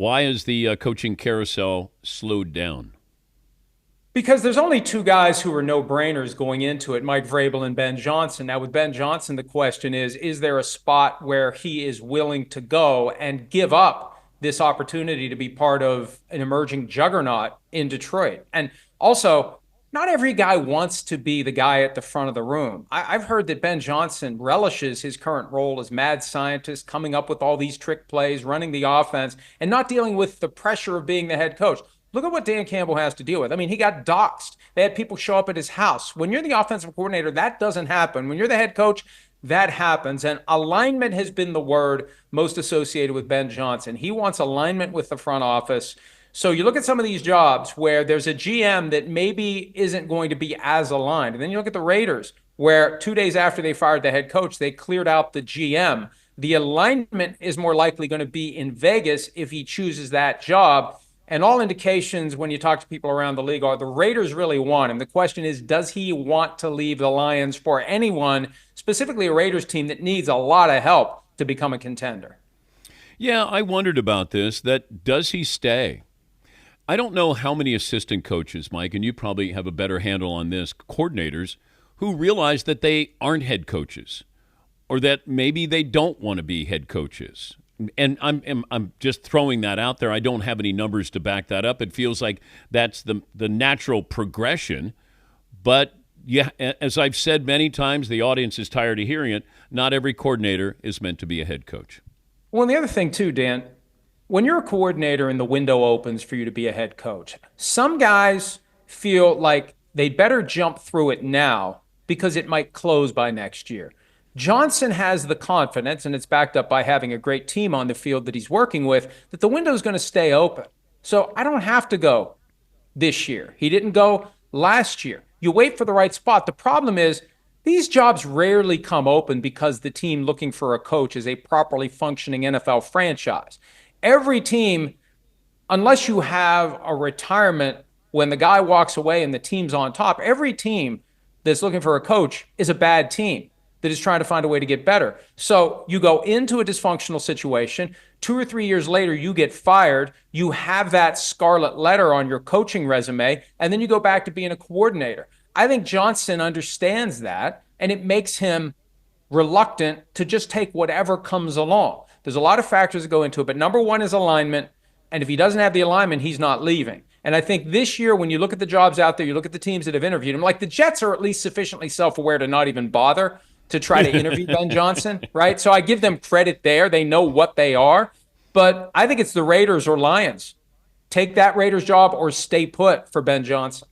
Why is the coaching carousel slowed down? Because there's only two guys who are no-brainers going into it, Mike Vrabel and Ben Johnson. Now, with Ben Johnson, the question is there a spot where he is willing to go and give up this opportunity to be part of an emerging juggernaut in Detroit? And also, not every guy wants to be the guy at the front of the room. I've heard that Ben Johnson relishes his current role as mad scientist, coming up with all these trick plays, running the offense, and not dealing with the pressure of being the head coach. Look at what Dan Campbell has to deal with. I mean, he got doxxed. They had people show up at his house. When you're the offensive coordinator, that doesn't happen. When you're the head coach, that happens. And alignment has been the word most associated with Ben Johnson. He wants alignment with the front office. So you look at some of these jobs where there's a GM that maybe isn't going to be as aligned. And then you look at the Raiders, where 2 days after they fired the head coach, they cleared out the GM. The alignment is more likely going to be in Vegas if he chooses that job. And all indications when you talk to people around the league are the Raiders really want him. The question is, does he want to leave the Lions for anyone, specifically a Raiders team that needs a lot of help to become a contender? Yeah, I wondered about this. That does he stay? I don't know how many assistant coaches, Mike, and you probably have a better handle on this, coordinators who realize that they aren't head coaches or that maybe they don't want to be head coaches. And I'm just throwing that out there. I don't have any numbers to back that up. It feels like that's the natural progression. But yeah, as I've said many times, the audience is tired of hearing it. Not every coordinator is meant to be a head coach. Well, and the other thing too, Dan, when you're a coordinator and the window opens for you to be a head coach, some guys feel like they'd better jump through it now because it might close by next year. Johnson has the confidence, and it's backed up by having a great team on the field that he's working with, that the window is going to stay open. So I don't have to go this year. He didn't go last year. You wait for the right spot. The problem is these jobs rarely come open because the team looking for a coach is a properly functioning NFL franchise. Every team, unless you have a retirement when the guy walks away and the team's on top, every team that's looking for a coach is a bad team that is trying to find a way to get better. So you go into a dysfunctional situation. 2 or 3 years later, you get fired. You have that scarlet letter on your coaching resume, and then you go back to being a coordinator. I think Johnson understands that, and it makes him reluctant to just take whatever comes along. There's a lot of factors that go into it, but number one is alignment. And if he doesn't have the alignment, he's not leaving. And I think this year, when you look at the jobs out there, you look at the teams that have interviewed him, like the Jets are at least sufficiently self-aware to not even bother to try to interview Ben Johnson, right? So I give them credit there. They know what they are. But I think it's the Raiders or Lions. Take that Raiders job or stay put for Ben Johnson.